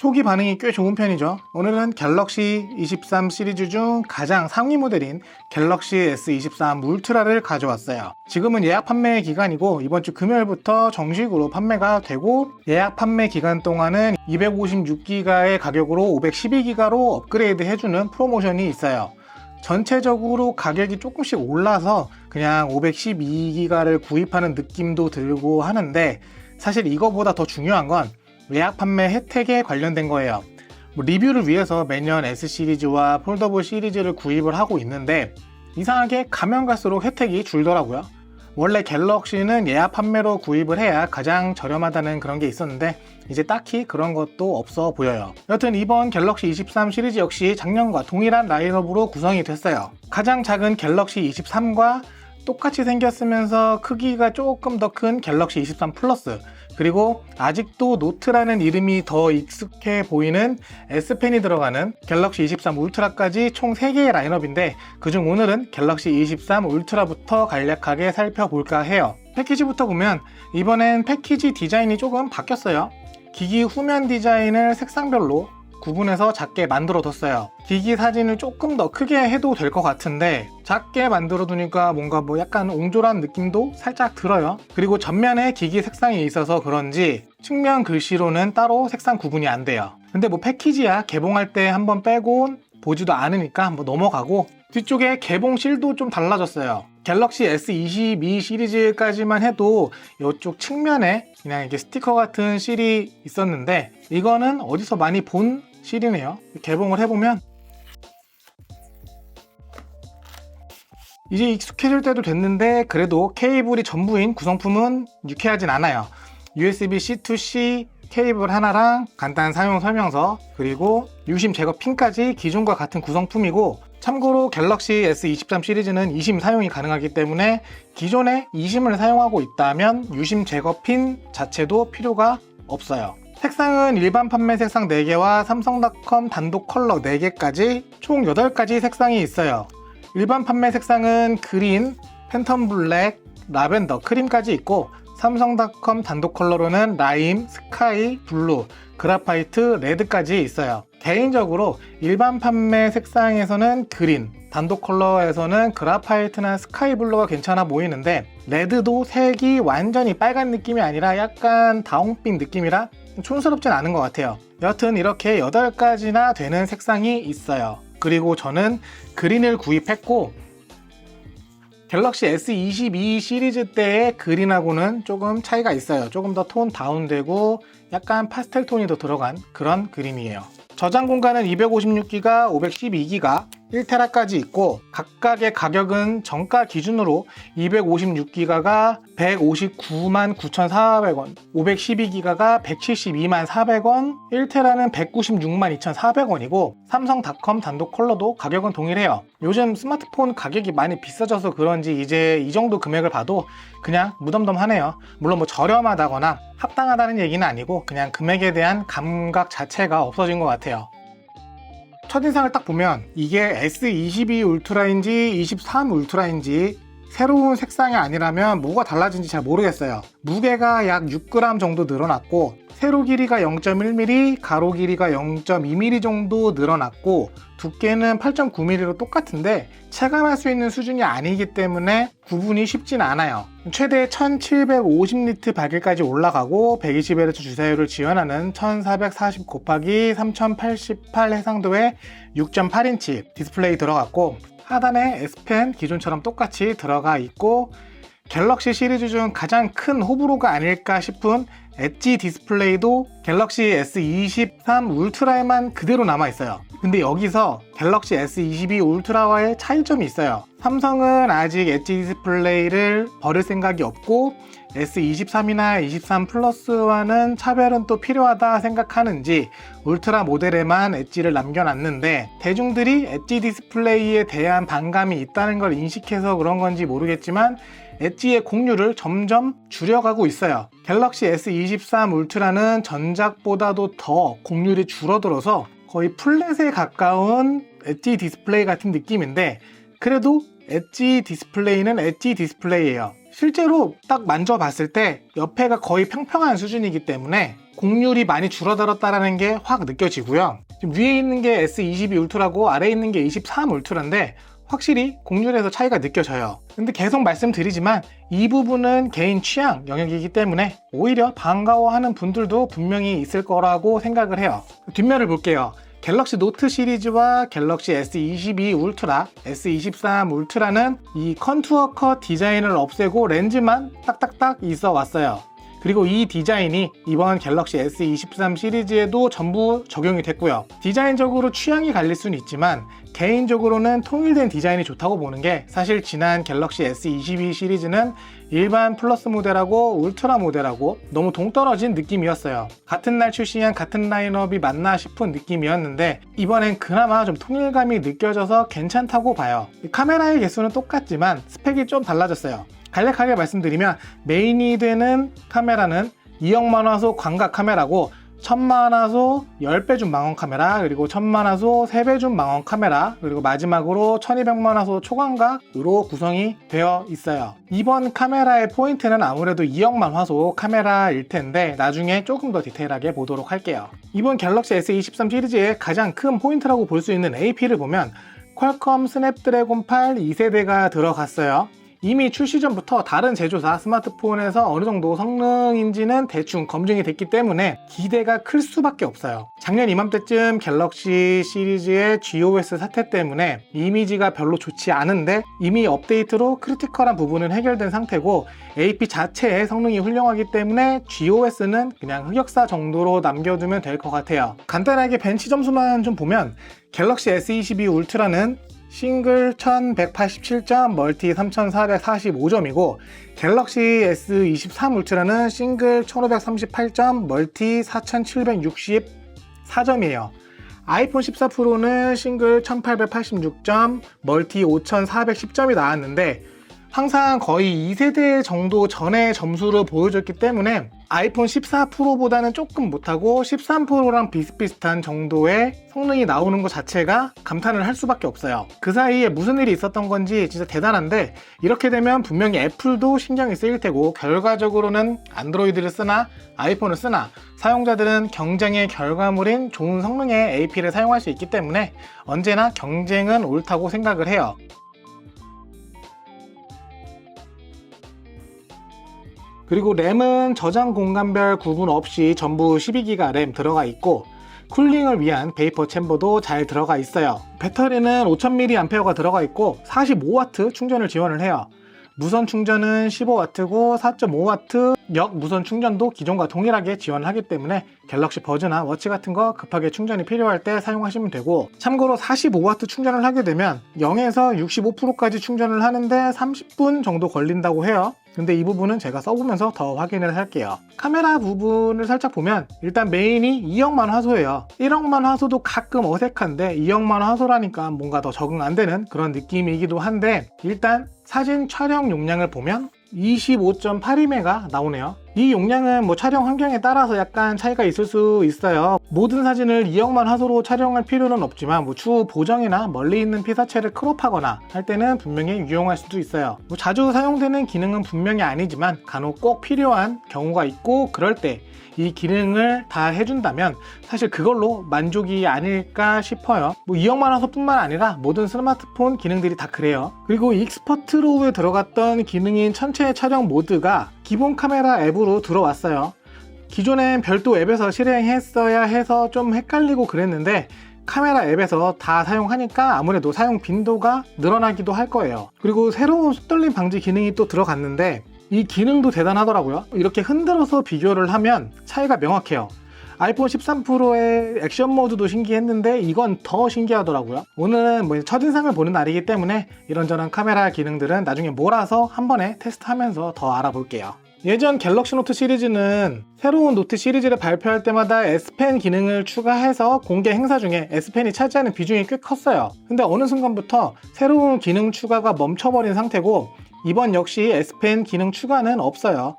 초기 반응이 꽤 좋은 편이죠. 오늘은 갤럭시 23 시리즈 중 가장 상위 모델인 갤럭시 S23 울트라를 가져왔어요. 지금은 예약 판매 기간이고 이번 주 금요일부터 정식으로 판매가 되고, 예약 판매 기간 동안은 256기가의 가격으로 512기가로 업그레이드 해주는 프로모션이 있어요. 전체적으로 가격이 조금씩 올라서 그냥 512기가를 구입하는 느낌도 들고 하는데, 사실 이거보다 더 중요한 건 예약 판매 혜택에 관련된 거예요. 리뷰를 위해서 매년 S 시리즈와 폴더블 시리즈를 구입을 하고 있는데 이상하게 가면 갈수록 혜택이 줄더라고요. 원래 갤럭시는 예약 판매로 구입을 해야 가장 저렴하다는 그런 게 있었는데 이제 딱히 그런 것도 없어 보여요. 여튼 이번 갤럭시 23 시리즈 역시 작년과 동일한 라인업으로 구성이 됐어요. 가장 작은 갤럭시 23과 똑같이 생겼으면서 크기가 조금 더 큰 갤럭시 23 플러스, 그리고 아직도 노트라는 이름이 더 익숙해 보이는 S펜이 들어가는 갤럭시 23 울트라까지 총 3개의 라인업인데, 그중 오늘은 갤럭시 23 울트라부터 간략하게 살펴볼까 해요. 패키지부터 보면 이번엔 패키지 디자인이 조금 바뀌었어요. 기기 후면 디자인을 색상별로 구분해서 작게 만들어 뒀어요. 기기 사진을 조금 더 크게 해도 될 것 같은데 작게 만들어 두니까 뭔가 약간 옹졸한 느낌도 살짝 들어요. 그리고 전면에 기기 색상이 있어서 그런지 측면 글씨로는 따로 색상 구분이 안 돼요. 근데 패키지야 개봉할 때 한번 빼고 보지도 않으니까 한번 넘어가고, 뒤쪽에 개봉 실도 좀 달라졌어요. 갤럭시 S22 시리즈까지만 해도 이쪽 측면에 그냥 이렇게 스티커 같은 실이 있었는데 이거는 어디서 많이 본 실이네요. 개봉을 해보면 이제 익숙해질 때도 됐는데 그래도 케이블이 전부인 구성품은 유쾌하진 않아요. USB-C to C 케이블 하나랑 간단한 사용 설명서, 그리고 유심 제거 핀까지 기존과 같은 구성품이고, 참고로 갤럭시 S23 시리즈는 eSIM 사용이 가능하기 때문에 기존에 eSIM을 사용하고 있다면 유심 제거 핀 자체도 필요가 없어요. 색상은 일반 판매 색상 4개와 삼성닷컴 단독 컬러 4개까지 총 8가지 색상이 있어요. 일반 판매 색상은 그린, 팬텀 블랙, 라벤더, 크림까지 있고, 삼성닷컴 단독 컬러로는 라임, 스카이, 블루, 그라파이트, 레드까지 있어요. 개인적으로 일반 판매 색상에서는 그린, 단독 컬러에서는 그라파이트나 스카이 블루가 괜찮아 보이는데, 레드도 색이 완전히 빨간 느낌이 아니라 약간 다홍빛 느낌이라 촌스럽진 않은 것 같아요. 여튼 이렇게 8가지나 되는 색상이 있어요. 그리고 저는 그린을 구입했고, 갤럭시 S22 시리즈 때의 그린하고는 조금 차이가 있어요. 조금 더 톤 다운되고 약간 파스텔 톤이 더 들어간 그런 그린이에요. 저장 공간은 256기가, 512기가, 1테라까지 있고, 각각의 가격은 정가 기준으로 256기가가 159만 9,400원, 512기가가 172만 400원, 1테라는 196만 2,400원이고 삼성닷컴 단독 컬러도 가격은 동일해요. 요즘 스마트폰 가격이 많이 비싸져서 그런지 이제 이 정도 금액을 봐도 그냥 무덤덤하네요. 물론 저렴하다거나 합당하다는 얘기는 아니고 그냥 금액에 대한 감각 자체가 없어진 것 같아요. 첫인상을 딱 보면 이게 S22 울트라인지 23 울트라인지 새로운 색상이 아니라면 뭐가 달라진지 잘 모르겠어요. 무게가 약 6g 정도 늘어났고, 세로 길이가 0.1mm, 가로 길이가 0.2mm 정도 늘어났고, 두께는 8.9mm로 똑같은데 체감할 수 있는 수준이 아니기 때문에 구분이 쉽진 않아요. 최대 1750니트 밝기까지 올라가고 120Hz 주사율을 지원하는 1440 곱하기 3088 해상도의 6.8인치 디스플레이 들어갔고, 하단에 S펜 기존처럼 똑같이 들어가 있고, 갤럭시 시리즈 중 가장 큰 호불호가 아닐까 싶은 엣지 디스플레이도 갤럭시 S23 울트라에만 그대로 남아있어요. 근데 여기서 갤럭시 S22 울트라와의 차이점이 있어요. 삼성은 아직 엣지 디스플레이를 버릴 생각이 없고 S23이나 23 플러스와는 차별은 또 필요하다 생각하는지 울트라 모델에만 엣지를 남겨놨는데, 대중들이 엣지 디스플레이에 대한 반감이 있다는 걸 인식해서 그런 건지 모르겠지만 엣지의 공률을 점점 줄여가고 있어요. 갤럭시 S23 울트라는 전작보다도 더 공률이 줄어들어서 거의 플랫에 가까운 엣지 디스플레이 같은 느낌인데, 그래도 엣지 디스플레이는 엣지 디스플레이예요. 실제로 딱 만져봤을 때 옆에가 거의 평평한 수준이기 때문에 곡률이 많이 줄어들었다는 게 확 느껴지고요. 지금 위에 있는 게 S22 울트라고 아래에 있는 게 23 울트라인데 확실히 곡률에서 차이가 느껴져요. 근데 계속 말씀드리지만 이 부분은 개인 취향 영역이기 때문에 오히려 반가워하는 분들도 분명히 있을 거라고 생각을 해요. 뒷면을 볼게요. 갤럭시 노트 시리즈와 갤럭시 S22 울트라, S23 울트라는 이 컨투어 컷 디자인을 없애고 렌즈만 딱딱딱 있어 왔어요. 그리고 이 디자인이 이번 갤럭시 S23 시리즈에도 전부 적용이 됐고요. 디자인적으로 취향이 갈릴 수는 있지만 개인적으로는 통일된 디자인이 좋다고 보는 게, 사실 지난 갤럭시 S22 시리즈는 일반 플러스 모델하고 울트라 모델하고 너무 동떨어진 느낌이었어요. 같은 날 출시한 같은 라인업이 맞나 싶은 느낌이었는데 이번엔 그나마 좀 통일감이 느껴져서 괜찮다고 봐요. 카메라의 개수는 똑같지만 스펙이 좀 달라졌어요. 간략하게 말씀드리면 메인이 되는 카메라는 2억만 화소 광각 카메라고 1000만 화소 10배 줌 망원 카메라, 그리고 1000만 화소 3배 줌 망원 카메라, 그리고 마지막으로 1200만 화소 초광각으로 구성이 되어 있어요. 이번 카메라의 포인트는 아무래도 2억만 화소 카메라일 텐데 나중에 조금 더 디테일하게 보도록 할게요. 이번 갤럭시 S23 시리즈의 가장 큰 포인트라고 볼 수 있는 AP를 보면 퀄컴 스냅드래곤 8 2세대가 들어갔어요. 이미 출시 전부터 다른 제조사 스마트폰에서 어느 정도 성능인지는 대충 검증이 됐기 때문에 기대가 클 수밖에 없어요. 작년 이맘때쯤 갤럭시 시리즈의 GOS 사태 때문에 이미지가 별로 좋지 않은데 이미 업데이트로 크리티컬한 부분은 해결된 상태고 AP 자체의 성능이 훌륭하기 때문에 GOS는 그냥 흑역사 정도로 남겨두면 될 것 같아요. 간단하게 벤치 점수만 좀 보면 갤럭시 S22 울트라는 싱글 1187점, 멀티 3445점이고 갤럭시 S23 울트라는 싱글 1538점, 멀티 4764점이에요. 아이폰 14 프로는 싱글 1886점, 멀티 5410점이 나왔는데 항상 거의 2세대 정도 전의 점수를 보여줬기 때문에 아이폰 14 프로보다는 조금 못하고 13 프로랑 비슷비슷한 정도의 성능이 나오는 것 자체가 감탄을 할 수밖에 없어요. 그 사이에 무슨 일이 있었던 건지 진짜 대단한데, 이렇게 되면 분명히 애플도 신경이 쓰일 테고 결과적으로는 안드로이드를 쓰나 아이폰을 쓰나 사용자들은 경쟁의 결과물인 좋은 성능의 AP를 사용할 수 있기 때문에 언제나 경쟁은 옳다고 생각을 해요. 그리고 램은 저장 공간별 구분 없이 전부 12기가 램 들어가 있고 쿨링을 위한 베이퍼 챔버도 잘 들어가 있어요. 배터리는 5000mAh가 들어가 있고 45W 충전을 지원을 해요. 무선 충전은 15W고 4.5W 역 무선 충전도 기존과 동일하게 지원을 하기 때문에 갤럭시 버즈나 워치 같은 거 급하게 충전이 필요할 때 사용하시면 되고, 참고로 45W 충전을 하게 되면 0에서 65%까지 충전을 하는데 30분 정도 걸린다고 해요. 근데 이 부분은 제가 써보면서 더 확인을 할게요. 카메라 부분을 살짝 보면 일단 메인이 2억만 화소예요. 1억만 화소도 가끔 어색한데 2억만 화소라니까 뭔가 더 적응 안 되는 그런 느낌이기도 한데, 일단 사진 촬영 용량을 보면 25.82메가 나오네요. 이 용량은 뭐 촬영 환경에 따라서 약간 차이가 있을 수 있어요. 모든 사진을 2억만 화소로 촬영할 필요는 없지만 뭐 추후 보정이나 멀리 있는 피사체를 크롭하거나 할 때는 분명히 유용할 수도 있어요. 뭐 자주 사용되는 기능은 분명히 아니지만 간혹 꼭 필요한 경우가 있고, 그럴 때 이 기능을 다 해준다면 사실 그걸로 만족이 아닐까 싶어요. 뭐 2억만 화소뿐만 아니라 모든 스마트폰 기능들이 다 그래요. 그리고 익스퍼트 로우에 들어갔던 기능인 전체 촬영 모드가 기본 카메라 앱으로 들어왔어요. 기존엔 별도 앱에서 실행했어야 해서 좀 헷갈리고 그랬는데 카메라 앱에서 다 사용하니까 아무래도 사용 빈도가 늘어나기도 할 거예요. 그리고 새로운 숫돌림 방지 기능이 또 들어갔는데 이 기능도 대단하더라고요. 이렇게 흔들어서 비교를 하면 차이가 명확해요. 아이폰 13 프로의 액션 모드도 신기했는데 이건 더 신기하더라고요. 오늘은 뭐 첫인상을 보는 날이기 때문에 이런저런 카메라 기능들은 나중에 몰아서 한 번에 테스트하면서 더 알아볼게요. 예전 갤럭시 노트 시리즈는 새로운 노트 시리즈를 발표할 때마다 S펜 기능을 추가해서 공개 행사 중에 S펜이 차지하는 비중이 꽤 컸어요. 근데 어느 순간부터 새로운 기능 추가가 멈춰버린 상태고 이번 역시 S펜 기능 추가는 없어요.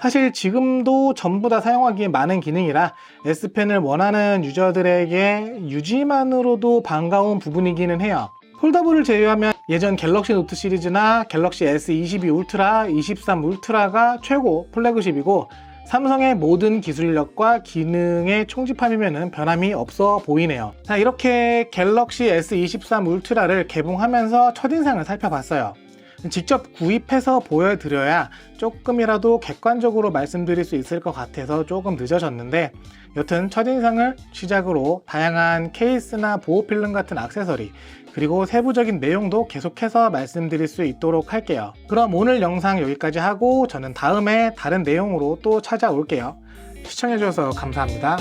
사실 지금도 전부 다 사용하기에 많은 기능이라 S펜을 원하는 유저들에게 유지만으로도 반가운 부분이기는 해요. 폴더블을 제외하면 예전 갤럭시 노트 시리즈나 갤럭시 S22 울트라, 23 울트라가 최고 플래그십이고 삼성의 모든 기술력과 기능의 총집합이면 변함이 없어 보이네요. 자, 이렇게 갤럭시 S23 울트라를 개봉하면서 첫인상을 살펴봤어요. 직접 구입해서 보여드려야 조금이라도 객관적으로 말씀드릴 수 있을 것 같아서 조금 늦어졌는데, 여튼 첫인상을 시작으로 다양한 케이스나 보호필름 같은 액세서리, 그리고 세부적인 내용도 계속해서 말씀드릴 수 있도록 할게요. 그럼 오늘 영상 여기까지 하고 저는 다음에 다른 내용으로 또 찾아올게요. 시청해주셔서 감사합니다.